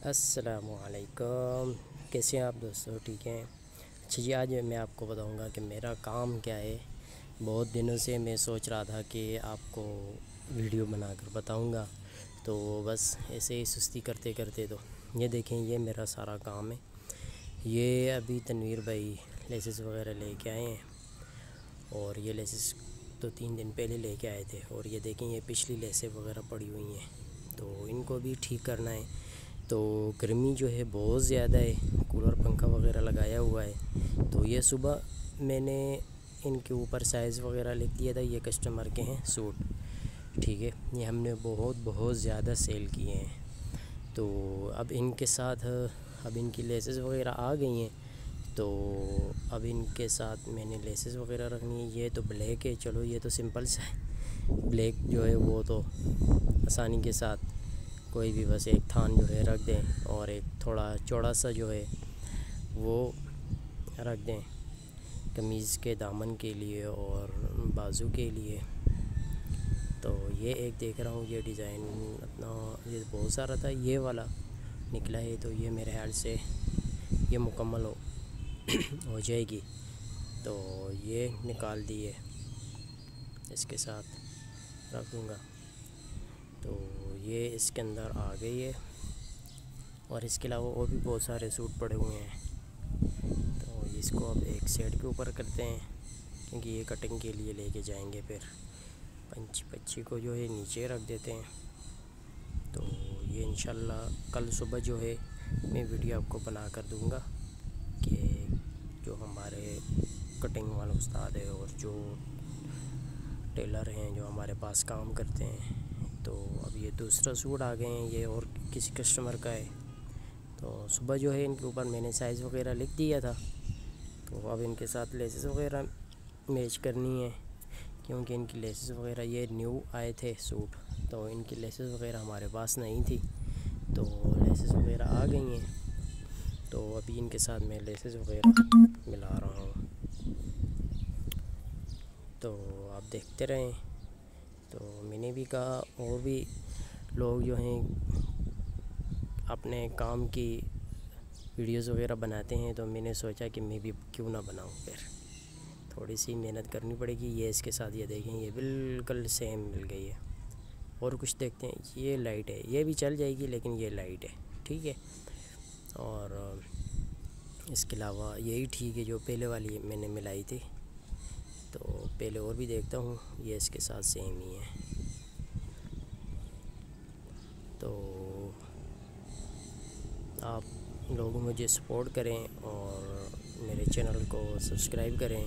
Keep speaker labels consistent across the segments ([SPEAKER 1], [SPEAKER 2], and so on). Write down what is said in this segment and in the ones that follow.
[SPEAKER 1] अस्सलामुअलैकुम। कैसे हैं आप दोस्तों? ठीक हैं। अच्छा जी, आज मैं आपको बताऊंगा कि मेरा काम क्या है। बहुत दिनों से मैं सोच रहा था कि आपको वीडियो बनाकर बताऊंगा, तो बस ऐसे ही सुस्ती करते करते तो ये देखें, ये मेरा सारा काम है। ये अभी तनवीर भाई लेसेस वगैरह लेके आए हैं, और ये लेसेस तो 3 दिन पहले लेके आए थे। और ये देखें, ये पिछली लेसें वगैरह पड़ी हुई हैं, तो इनको भी ठीक करना है। तो गर्मी जो है बहुत ज़्यादा है, कूलर पंखा वगैरह लगाया हुआ है। तो ये सुबह मैंने इनके ऊपर साइज़ वगैरह लिख दिया था। ये कस्टमर के हैं सूट, ठीक है। ये हमने बहुत ज़्यादा सेल किए हैं। तो अब इनके साथ अब इनकी लेसेस वगैरह आ गई हैं, तो अब इनके साथ मैंने लेसेस वगैरह रखनी है। ये तो ब्लैक है, चलो ये तो सिंपल सा है। ब्लैक जो है वो तो आसानी के साथ कोई भी बस एक थान जो है रख दें, और एक थोड़ा चौड़ा सा जो है वो रख दें कमीज़ के दामन के लिए और बाजू के लिए। तो ये एक देख रहा हूँ, ये डिज़ाइन अपना ये बहुत सारा था, ये वाला निकला है। तो ये मेरे ख्याल से ये मुकम्मल हो जाएगी। तो ये निकाल दिए, इसके साथ रख दूँगा। तो ये इसके अंदर आ गई है, और इसके अलावा और भी बहुत सारे सूट पड़े हुए हैं। तो इसको अब एक सेट के ऊपर करते हैं, क्योंकि ये कटिंग के लिए लेके जाएंगे। फिर पंची को जो है नीचे रख देते हैं। तो ये इंशाल्लाह कल सुबह जो है मैं वीडियो आपको बना कर दूँगा कि जो हमारे कटिंग वाले उस्ताद है और जो टेलर हैं जो हमारे पास काम करते हैं। तो अब ये दूसरा सूट आ गए हैं, ये और किसी कस्टमर का है। तो सुबह जो है इनके ऊपर मैंने साइज़ वगैरह लिख दिया था। तो अब इनके साथ लेसेस वगैरह मैच करनी है, क्योंकि इनकी लेसेस वगैरह ये न्यू आए थे सूट, तो इनकी लेसेस वगैरह हमारे पास नहीं थी। तो लेसेस वगैरह आ गई हैं, तो अभी इनके साथ मैं लेसेस वगैरह मिला रहा हूँ। तो आप देखते रहें। तो मैंने भी कहा, और भी लोग जो हैं अपने काम की वीडियोस वगैरह बनाते हैं, तो मैंने सोचा कि मैं भी क्यों ना बनाऊं। फिर थोड़ी सी मेहनत करनी पड़ेगी। ये इसके साथ ये देखें, ये बिल्कुल सेम मिल गई है। और कुछ देखते हैं, ये लाइट है, ये भी चल जाएगी, लेकिन ये लाइट है, ठीक है। और इसके अलावा यही ठीक है जो पहले वाली मैंने मिलाई थी। तो पहले और भी देखता हूँ, ये इसके साथ सेम ही है। तो आप लोग मुझे सपोर्ट करें और मेरे चैनल को सब्सक्राइब करें,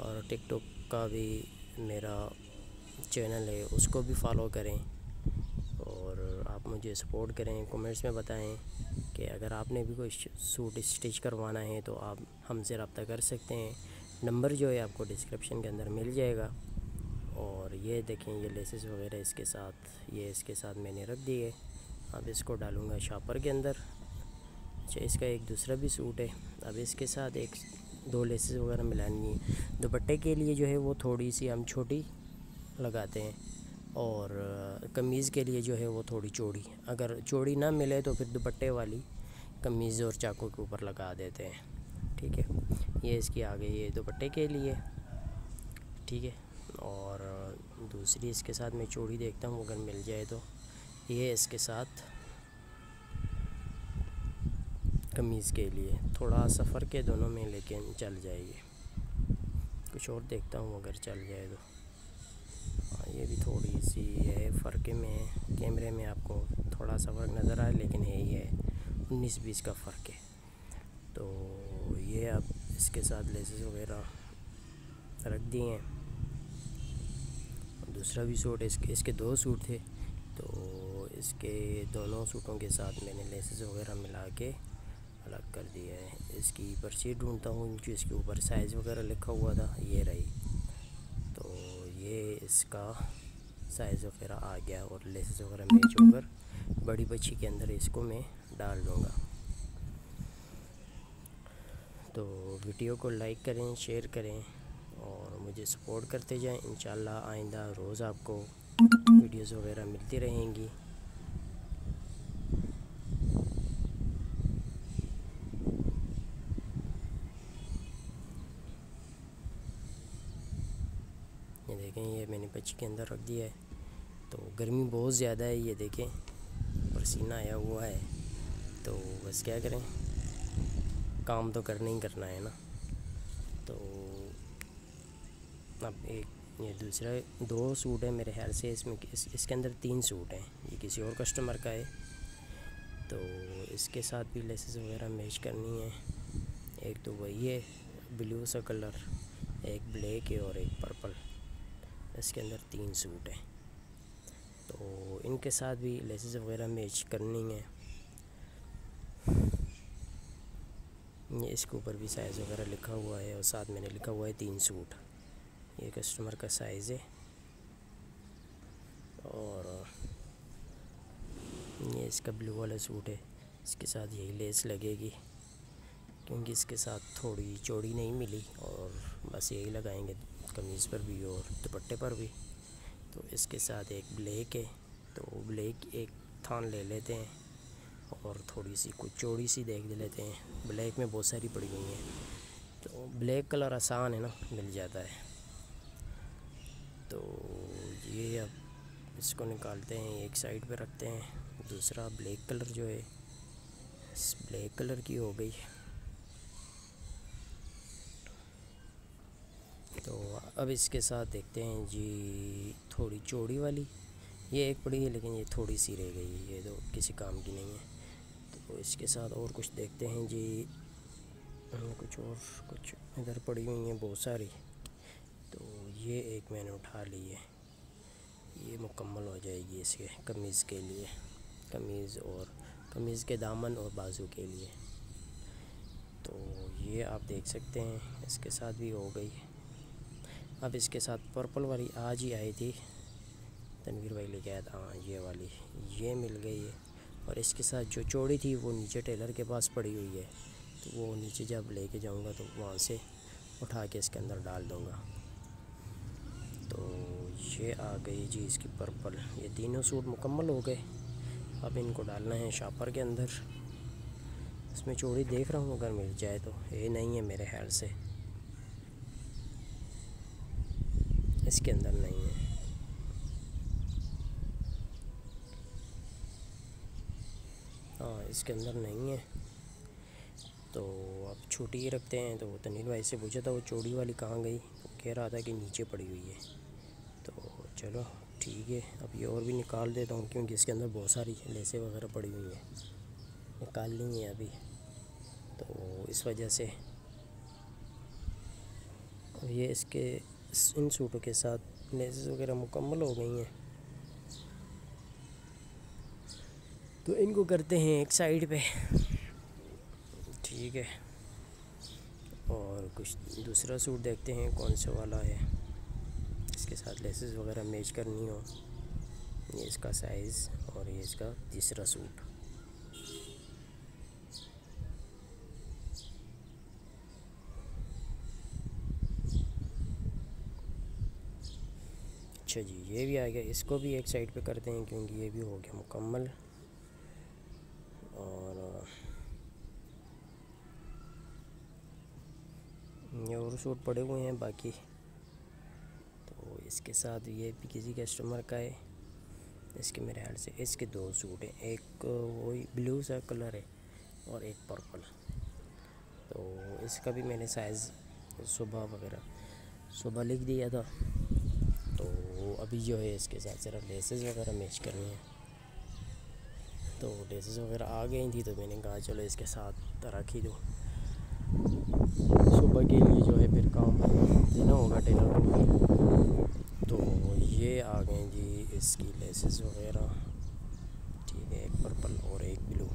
[SPEAKER 1] और टिकटॉक का भी मेरा चैनल है, उसको भी फॉलो करें। और आप मुझे सपोर्ट करें, कमेंट्स में बताएं कि अगर आपने भी कोई सूट स्टिच करवाना है तो आप हमसे रब्ता कर सकते हैं। नंबर जो है आपको डिस्क्रिप्शन के अंदर मिल जाएगा। और ये देखें, ये लेसेस वगैरह इसके साथ, ये इसके साथ मैंने रख दिए। अब इसको डालूँगा शॉपर के अंदर। अच्छा, इसका एक दूसरा भी सूट है। अब इसके साथ एक दो लेसेस वगैरह मिलानी है। दुपट्टे के लिए जो है वो थोड़ी सी हम छोटी लगाते हैं, और कमीज़ के लिए जो है वो थोड़ी चौड़ी। अगर चौड़ी ना मिले तो फिर दुपट्टे वाली कमीज़ और चाकू के ऊपर लगा देते हैं, ठीक है। ये इसकी आ गई है दुपट्टे के लिए, ठीक है। और दूसरी इसके साथ मैं चौड़ी देखता हूँ अगर मिल जाए तो। ये इसके साथ कमीज़ के लिए थोड़ा सफ़र के दोनों में, लेकिन चल जाएगी। कुछ और देखता हूँ अगर चल जाए तो। हाँ, ये भी थोड़ी सी है फ़र्क में, कैमरे में आपको थोड़ा सा फ़र्क नज़र आए, लेकिन है ही है, 19-20 का फ़र्क है। तो ये अब इसके साथ लेसेस वगैरह रख दिए हैं। दूसरा भी सूट, इसके 2 सूट थे, तो इसके दोनों सूटों के साथ मैंने लेसेस वगैरह मिला के अलग कर दिया है। इसकी पर्ची ढूंढता हूँ जो इसके ऊपर साइज़ वगैरह लिखा हुआ था, ये रही। तो ये इसका साइज़ वगैरह आ गया, और लेसेस वगैरह मैच होकर बड़ी पर्ची के अंदर इसको मैं डाल दूँगा। तो वीडियो को लाइक करें, शेयर करें, और मुझे सपोर्ट करते जाएं। इंशाल्लाह आइंदा रोज़ आपको वीडियोस वगैरह मिलती रहेंगी। देखें ये मैंने पच्ची के अंदर रख दिया है। तो गर्मी बहुत ज़्यादा है, ये देखें पसीना आया हुआ है। तो बस क्या करें, काम तो करना ही करना है ना। तो अब एक ये दूसरा 2 सूट है मेरे ख्याल से, इसमें इसके अंदर 3 सूट हैं। ये किसी और कस्टमर का है। तो इसके साथ भी लेसेस वगैरह मैच करनी है। एक तो वही है ब्लू सा कलर, एक ब्लैक है और एक पर्पल। इसके अंदर 3 सूट हैं। तो इनके साथ भी लेसेस वगैरह मैच करनी है। ये इसके ऊपर भी साइज़ वगैरह लिखा हुआ है और साथ मैंने लिखा हुआ है 3 सूट। ये कस्टमर का साइज़ है। और ये इसका ब्लू वाला सूट है, इसके साथ यही लेस लगेगी क्योंकि इसके साथ थोड़ी चौड़ी नहीं मिली, और बस यही लगाएंगे कमीज़ पर भी और दुपट्टे पर भी। तो इसके साथ एक ब्लैक है, तो ब्लैक एक थान ले लेते हैं और थोड़ी सी कुछ चौड़ी सी देख लेते हैं। ब्लैक में बहुत सारी पड़ी हुई हैं, तो ब्लैक कलर आसान है ना, मिल जाता है। तो ये अब इसको निकालते हैं, एक साइड पे रखते हैं। दूसरा ब्लैक कलर जो है, इस ब्लैक कलर की हो गई। तो अब इसके साथ देखते हैं जी थोड़ी चौड़ी वाली, ये एक पड़ी है लेकिन ये थोड़ी सी रह गई है, ये तो किसी काम की नहीं है। तो इसके साथ और कुछ देखते हैं जी, कुछ इधर पड़ी हुई हैं बहुत सारी। तो ये एक मैंने उठा ली है, ये मुकम्मल हो जाएगी इसके कमीज़ के लिए, कमीज़ और कमीज़ के दामन और बाजू के लिए। तो ये आप देख सकते हैं, इसके साथ भी हो गई। अब इसके साथ पर्पल वाली आज ही आई थी, तनवीर भाई लेके आया था। हाँ ये वाली ये मिल गई है। और इसके साथ जो चौड़ी थी वो नीचे टेलर के पास पड़ी हुई है, तो वो नीचे जब लेके जाऊंगा तो वहाँ से उठा के इसके अंदर डाल दूँगा। तो ये आ गई जी इसकी पर्पल। ये तीनों सूट मुकम्मल हो गए। अब इनको डालना है शापर के अंदर। इसमें चौड़ी देख रहा हूँ, अगर मिल जाए तो। ये नहीं है मेरे ख्याल से, इसके अंदर नहीं है। हाँ इसके अंदर नहीं है। तो अब छोटी ही रखते हैं। तो तनीर भाई से पूछा था वो चौड़ी वाली कहाँ गई, तो कह रहा था कि नीचे पड़ी हुई है। तो चलो ठीक है, अब ये और भी निकाल देता हूँ क्योंकि इसके अंदर बहुत सारी लेसें वगैरह पड़ी हुई हैं, निकालनी है अभी। तो इस वजह से ये इसके इन सूटों के साथ लेसेस वगैरह मुकम्मल हो गई हैं। तो इनको करते हैं एक साइड पे, ठीक है। और कुछ दूसरा सूट देखते हैं कौन सा वाला है, इसके साथ लेसेस वगैरह मैच करनी हो। ये इसका साइज़ और ये इसका तीसरा सूट। अच्छा जी ये भी आ गया, इसको भी एक साइड पे करते हैं क्योंकि ये भी हो गया मुकम्मल। और ये और सूट पड़े हुए हैं बाकी। तो इसके साथ ये भी किसी कस्टमर का है, इसके मेरे ख्याल से इसके 2 सूट हैं, एक वही ब्लू सा कलर है और एक पर्पल। तो इसका भी मैंने साइज़ सुबह लिख दिया था। तो अभी जो है इसके साथ सिर्फ लेसेस वगैरह मैच करनी है। तो लेसेस वगैरह आ गई थी तो मैंने कहा चलो इसके साथ रख ही दो, सुबह के लिए जो है फिर काम देना होगा टेलर को। तो ये आ गए जी इसकी लेसेस वगैरह, ठीक है। एक पर्पल और एक ब्लू।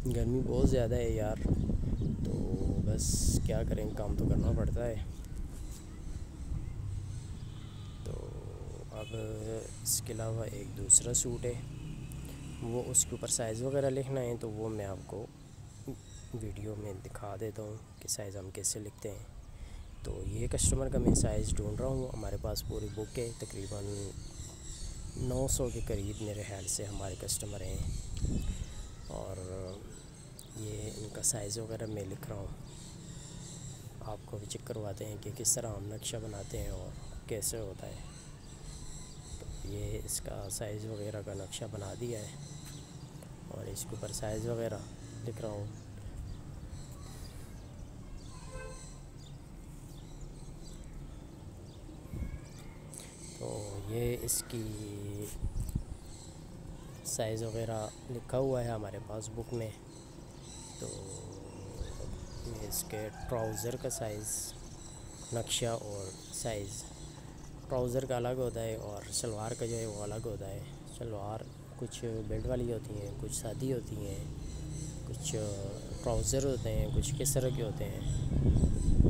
[SPEAKER 1] गर्मी बहुत ज़्यादा है यार, तो बस क्या करें, काम तो करना पड़ता है। तो अब इसके अलावा एक दूसरा सूट है, वो उसके ऊपर साइज़ वगैरह लिखना है, तो वो मैं आपको वीडियो में दिखा देता हूँ कि साइज़ हम कैसे लिखते हैं। तो ये कस्टमर का मैं साइज़ ढूंढ रहा हूँ, हमारे पास पूरी बुक है, तकरीबन 900 के करीब मेरे ख्याल से हमारे कस्टमर हैं। और ये इनका साइज़ वगैरह मैं लिख रहा हूँ। आपको भी चेक करवाते हैं कि किस तरह हम नक्शा बनाते हैं और कैसे होता है। तो ये इसका साइज़ वगैरह का नक्शा बना दिया है और इसके ऊपर साइज़ वगैरह लिख रहा हूँ। तो ये इसकी साइज़ वगैरह लिखा हुआ है हमारे पास बुक में। तो ये इसके ट्राउज़र का साइज़, नक्शा और साइज़, ट्राउज़र का अलग होता है और सलवार का जो है वो अलग होता है। सलवार कुछ बेल्ट वाली होती हैं, कुछ सादी होती हैं, कुछ ट्राउज़र होते हैं, कुछ किस तरह के होते हैं,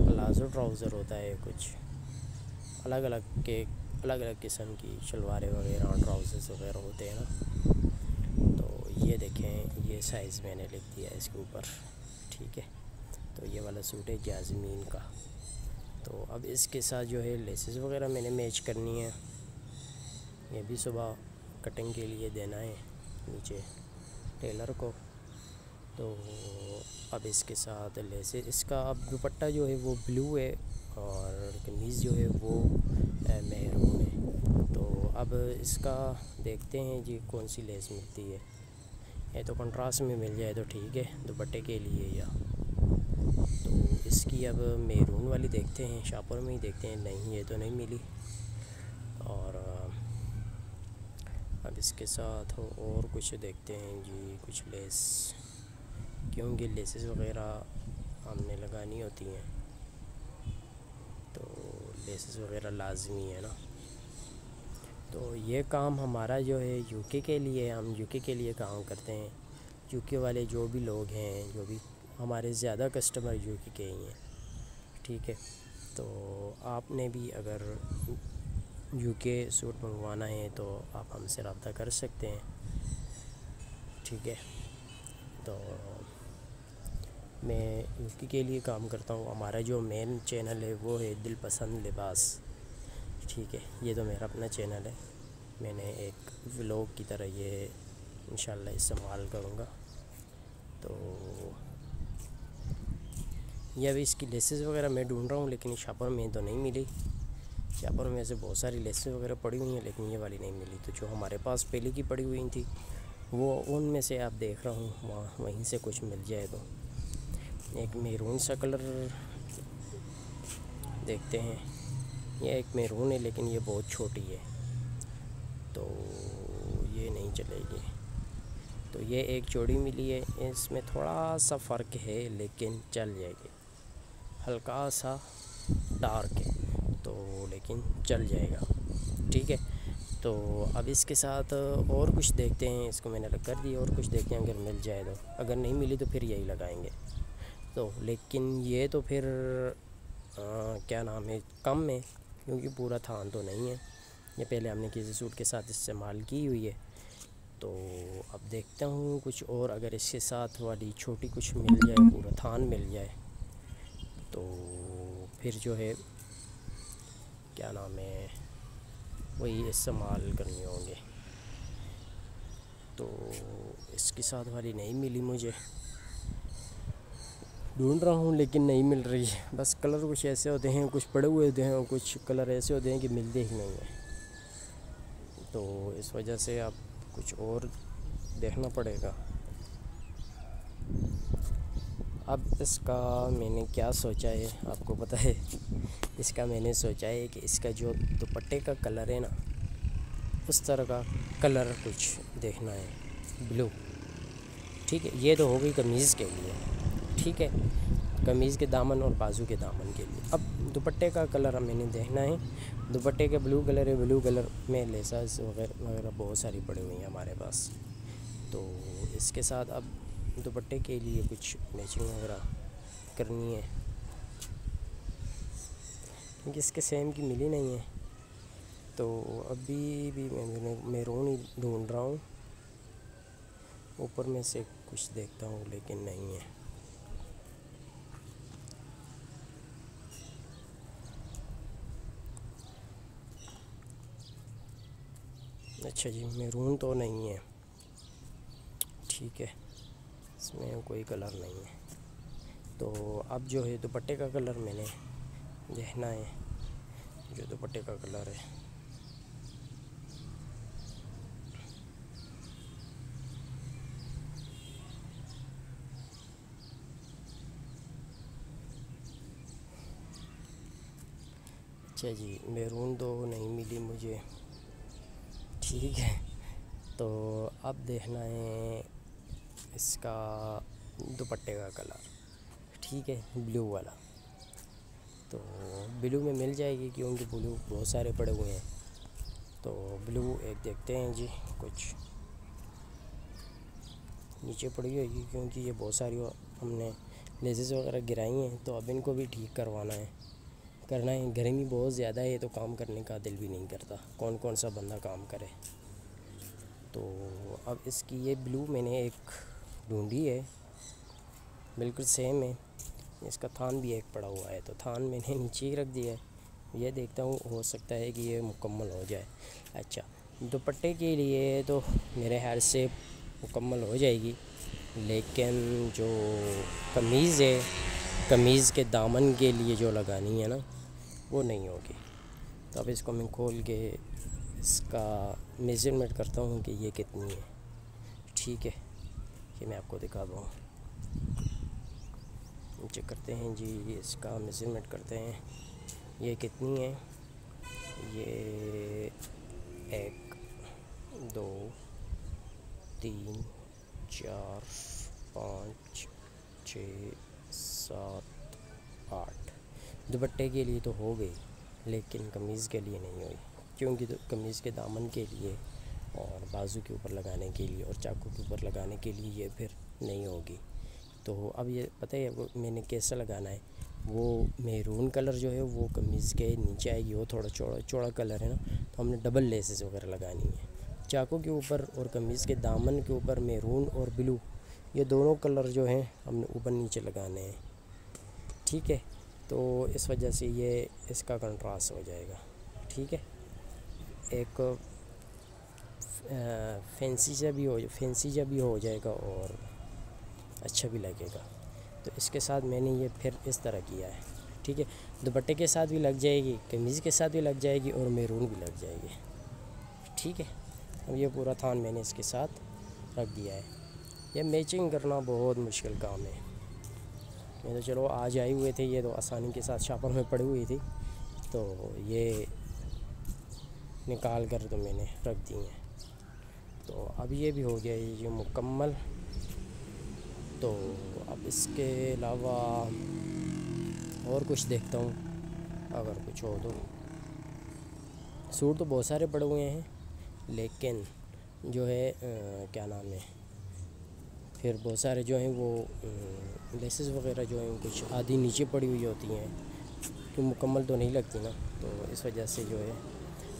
[SPEAKER 1] प्लाज़ो ट्राउज़र होता है, कुछ अलग अलग किस्म की शलवारें वगैरह और ट्राउज़र्स वगैरह होते हैं ना। तो ये देखें, ये साइज़ मैंने लिख दिया है इसके ऊपर, ठीक है। तो ये वाला सूट है जाज़मीन का। तो अब इसके साथ जो है लेसेस वगैरह मैंने मैच करनी है। ये भी सुबह कटिंग के लिए देना है नीचे टेलर को। तो अब इसके साथ लेसेस, इसका अब दुपट्टा जो है वो ब्लू है और कमीज़ जो है वो मेहरून है। तो अब इसका देखते हैं जी कौन सी लेस मिलती है। ये तो कंट्रास्ट में मिल जाए तो ठीक है दुपट्टे के लिए। या तो इसकी अब मेरून वाली देखते हैं, शाहपुर में ही देखते हैं। नहीं, ये तो नहीं मिली। और अब इसके साथ और कुछ देखते हैं जी, कुछ लेस, क्योंकि लेसेस वगैरह हमने लगानी होती हैं तो लेसेस वगैरह लाजमी है ना। तो ये काम हमारा जो है यूके के लिए, हम यूके के लिए काम करते हैं। यूके वाले जो भी लोग हैं, जो भी हमारे ज़्यादा कस्टमर यूके के ही हैं, ठीक है। तो आपने भी अगर यूके सूट मंगवाना है तो आप हमसे रब्ता कर सकते हैं, ठीक है। तो मैं यूके के लिए काम करता हूँ। हमारा जो मेन चैनल है वो है दिल पसंद लिबास, ठीक है। ये तो मेरा अपना चैनल है, मैंने एक व्लॉग की तरह ये इंशाल्लाह इस्तेमाल करूँगा। तो ये अभी इसकी लेसेस वगैरह मैं ढूंढ रहा हूँ, लेकिन शाहपुर में तो नहीं मिली। शाहपुर में ऐसे बहुत सारी लेसेस वगैरह पड़ी हुई हैं, लेकिन ये वाली नहीं मिली। तो जो हमारे पास पहले की पड़ी हुई थी वो उनमें से आप देख रहा हूँ, वहीं से कुछ मिल जाए। तो एक मैरून सा कलर देखते हैं। ये एक मैरून है लेकिन ये बहुत छोटी है तो ये नहीं चलेगी। तो ये एक जोड़ी मिली है, इसमें थोड़ा सा फ़र्क है लेकिन चल जाएगी, हल्का सा डार्क है तो लेकिन चल जाएगा, ठीक है। तो अब इसके साथ और कुछ देखते हैं, इसको मैंने अलग कर दिया। और कुछ देखते हैं अगर मिल जाए तो, अगर नहीं मिली तो फिर यही लगाएंगे। तो लेकिन ये तो फिर क्या नाम है, कम है, क्योंकि पूरा थान तो नहीं है। ये पहले हमने किसी सूट के साथ इस्तेमाल की हुई है। तो अब देखता हूँ कुछ और, अगर इसके साथ वाली छोटी कुछ मिल जाए, पूरा थान मिल जाए तो फिर जो है क्या नाम है वही इस्तेमाल करने होंगे। तो इसके साथ वाली नहीं मिली, मुझे ढूंढ रहा हूँ लेकिन नहीं मिल रही है। बस कलर कुछ ऐसे होते हैं, कुछ पड़े हुए होते हैं और कुछ कलर ऐसे होते हैं कि मिलते ही नहीं हैं। तो इस वजह से अब कुछ और देखना पड़ेगा। अब इसका मैंने क्या सोचा है आपको पता है? इसका मैंने सोचा है कि इसका जो दुपट्टे का कलर है ना, उस तरह का कलर कुछ देखना है, ब्लू, ठीक है। ये तो हो गई कमीज़ के लिए, ठीक है, कमीज़ के दामन और बाजू के दामन के लिए। अब दुपट्टे का कलर मैंने देखना है। दुपट्टे का ब्लू कलर है, ब्लू कलर में लेसास वगैरह वगैरह बहुत सारी पड़ी हुई हैं हमारे पास। तो इसके साथ अब दुपट्टे के लिए कुछ मैचिंग वगैरह करनी है, क्योंकि इसके सेम की मिली नहीं है। तो अभी भी मैं मैरून ही ढूंढ रहा हूँ, ऊपर में से कुछ देखता हूँ लेकिन नहीं है। अच्छा जी, मैरून तो नहीं है, ठीक है, इसमें कोई कलर नहीं है। तो अब जो है दुपट्टे का कलर मैंने देखना है, जो दुपट्टे का कलर है अच्छा जी, मैरून तो नहीं मिली मुझे, ठीक है। तो अब देखना है इसका दुपट्टे का कलर, ठीक है, ब्लू वाला। तो ब्लू में मिल जाएगी क्योंकि ब्लू बहुत सारे पड़े हुए हैं। तो ब्लू एक देखते हैं जी, कुछ नीचे पड़ी होगी क्योंकि ये बहुत सारी हमने लेसेस वगैरह गिराई हैं। तो अब इनको भी ठीक करवाना है, करना है। गर्मी बहुत ज़्यादा है तो काम करने का दिल भी नहीं करता, कौन कौन सा बंदा काम करे। तो अब इसकी ये ब्लू मैंने एक ढूंढी है, बिल्कुल सेम है। इसका थान भी एक पड़ा हुआ है, तो थान मैंने नीचे ही रख दिया है। ये देखता हूँ, हो सकता है कि ये मुकम्मल हो जाए। अच्छा, दुपट्टे के लिए तो मेरे ख्याल से मुकम्मल हो जाएगी, लेकिन जो कमीज़ है, कमीज़ के दामन के लिए जो लगानी है ना, वो नहीं होगी। तो अब इसको मैं खोल के इसका मेज़रमेंट करता हूँ कि ये कितनी है, ठीक है। ये मैं आपको दिखा दूँ, चेक करते हैं जी, इसका मेज़रमेंट करते हैं ये कितनी है। ये 1 2 3 4 5 6 7 8 दुपट्टे के लिए तो हो गई, लेकिन कमीज़ के लिए नहीं हुई, क्योंकि तो कमीज़ के दामन के लिए और बाजू के ऊपर लगाने के लिए और चाकू के ऊपर लगाने के लिए ये फिर नहीं होगी। तो अब ये पता है वो मैंने कैसा लगाना है। वो मैरून कलर जो है वो कमीज़ के नीचे आएगी, वो थोड़ा चौड़ा चौड़ा कलर है ना, तो हमने डबल लेसेस वगैरह लगानी है। चाकू के ऊपर और कमीज़ के दामन के ऊपर मैरून और ब्लू, ये दोनों कलर जो हैं हमने ऊपर नीचे लगाने हैं, ठीक है। तो इस वजह से ये इसका कंट्रास्ट हो जाएगा, ठीक है। एक फैंसी सा भी हो जाएगा और अच्छा भी लगेगा। तो इसके साथ मैंने ये फिर इस तरह किया है, ठीक है। दुपट्टे के साथ भी लग जाएगी, कमीज़ के साथ भी लग जाएगी और मैरून भी लग जाएगी, ठीक है। अब ये पूरा थान मैंने इसके साथ रख दिया है। ये मैचिंग करना बहुत मुश्किल काम है। मैं तो चलो आज आए हुए थे, ये तो आसानी के साथ शॉपर में पड़ी हुई थी, तो ये निकाल कर तो मैंने रख दी हैं। तो अब ये भी हो गया ये मुकम्मल। तो अब इसके अलावा और कुछ देखता हूँ, अगर कुछ हो तो। सूट तो बहुत सारे पड़े हुए हैं, लेकिन जो है क्या नाम है, फिर बहुत सारे जो हैं वो लेसेस वगैरह जो हैं कुछ आधी नीचे पड़ी हुई होती हैं, कि मुकम्मल तो नहीं लगती ना, तो इस वजह से जो है।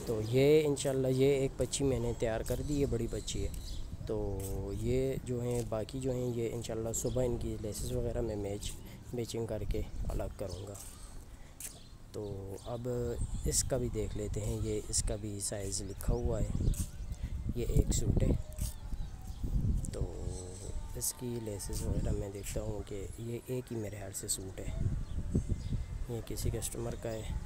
[SPEAKER 1] तो ये इंशाल्लाह ये एक पच्ची मैंने तैयार कर दी, ये बड़ी पच्ची है। तो ये जो हैं बाकी जो हैं ये इंशाल्लाह सुबह इनकी लेसेस वगैरह मैं मैचिंग करके अलग करूँगा। तो अब इसका भी देख लेते हैं, ये इसका भी साइज़ लिखा हुआ है। ये एक सूट है, तो इसकी लेसेस वगैरह मैं देखता हूँ कि ये एक ही मेरे ख्याल से सूट है, ये किसी कस्टमर का है।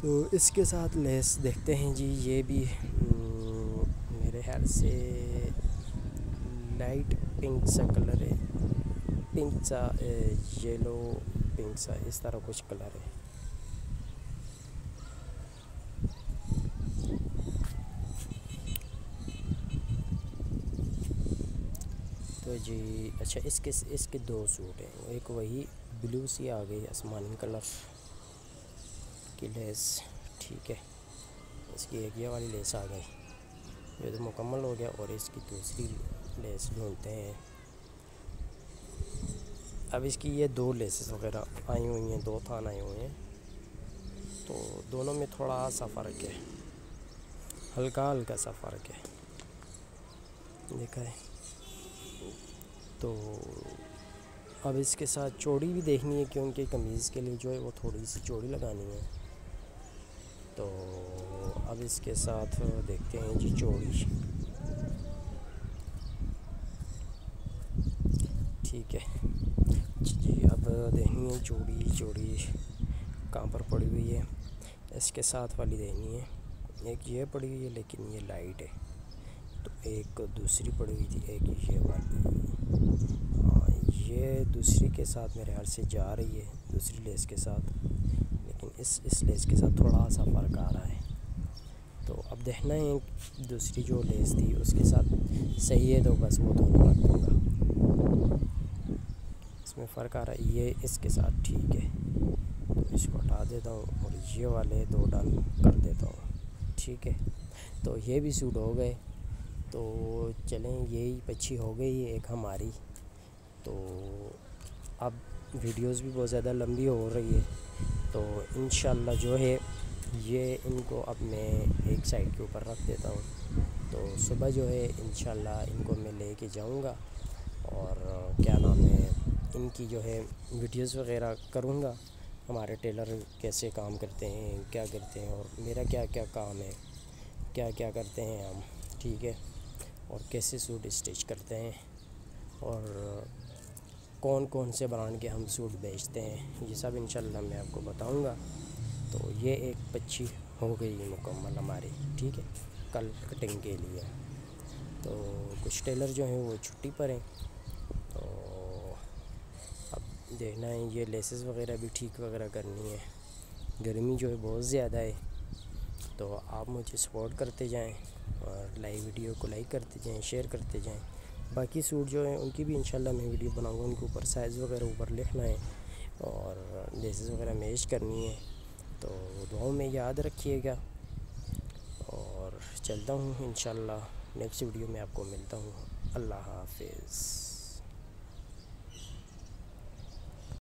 [SPEAKER 1] तो इसके साथ लेस देखते हैं जी, ये भी मेरे ख्याल से लाइट पिंक सा कलर है, पिंक सा येलो पिंक सा इस तरह कुछ कलर है। तो जी अच्छा, इसके दो सूट हैं, एक वही ब्लू सी आ गई आसमानी कलर की लेस, ठीक है। इसकी एक ये वाली लेस आ गई, ये तो मुकम्मल हो गया। और इसकी दूसरी लेस ढूंढते हैं। अब इसकी ये दो लेसेस वगैरह आई हुई हैं, दो थान आए हुए हैं, तो दोनों में थोड़ा सा फ़र्क है, हल्का हल्का सा फ़र्क है, देखा है। तो अब इसके साथ चौड़ी भी देखनी है, क्योंकि कमीज़ के लिए जो है वो थोड़ी सी चौड़ी लगानी है। तो अब इसके साथ देखते हैं जी चौड़ी, ठीक है। देखनी है चूड़ी कहाँ पर पड़ी हुई है। इसके साथ वाली देखनी है, एक ये पड़ी हुई है लेकिन ये लाइट है, तो एक दूसरी पड़ी हुई थी, एक ये वाली। हाँ, ये दूसरी के साथ मेरे ख्याल से जा रही है, दूसरी लेस के साथ, लेकिन इस लेस के साथ थोड़ा सा फ़र्क आ रहा है। तो अब देखना है दूसरी जो लेस थी उसके साथ सही है तो बस वो दोनों रख दूँगा। इसमें फ़र्क आ रहा है, ये इसके साथ ठीक है, तो इसको हटा देता हूँ और ये वाले 2 डन कर देता हूँ। ठीक है, तो ये भी सूट हो गए। तो चलें, यही पक्षी हो गई एक हमारी। तो अब वीडियोस भी बहुत ज़्यादा लंबी हो रही है, तो इंशाल्लाह जो है ये इनको अब मैं एक साइड के ऊपर रख देता हूँ। तो सुबह जो है इंशाल्लाह इनको मैं लेके जाऊँगा और क्या नाम है, इनकी जो है वीडियोस वगैरह करूँगा, हमारे टेलर कैसे काम करते हैं, क्या करते हैं, और मेरा क्या क्या काम है, क्या क्या करते हैं हम, ठीक है, और कैसे सूट स्टिच करते हैं, और कौन कौन से ब्रांड के हम सूट बेचते हैं, ये सब इंशाल्लाह मैं आपको बताऊंगा। तो ये एक पक्षी हो गई मुकम्मल हमारी, ठीक है, कल कटिंग के लिए। तो कुछ टेलर जो हैं वो छुट्टी पर हैं, तो अब देखना है ये लेसेस वगैरह भी ठीक वगैरह करनी है। गर्मी जो है बहुत ज़्यादा है, तो आप मुझे सपोर्ट करते जाएं और वीडियो को लाइक करते जाएं, शेयर करते जाएं। बाकी सूट जो हैं उनकी भी इंशाल्लाह मैं वीडियो बनाऊंगा, उनके ऊपर साइज़ वगैरह ऊपर लिखना है और लेसेस वगैरह मैच करनी है। तो दुआओं में याद रखिएगा और चलता हूँ इंशाल्लाह, नेक्स्ट वीडियो में आपको मिलता हूँ। अल्लाह हाफ़िज़।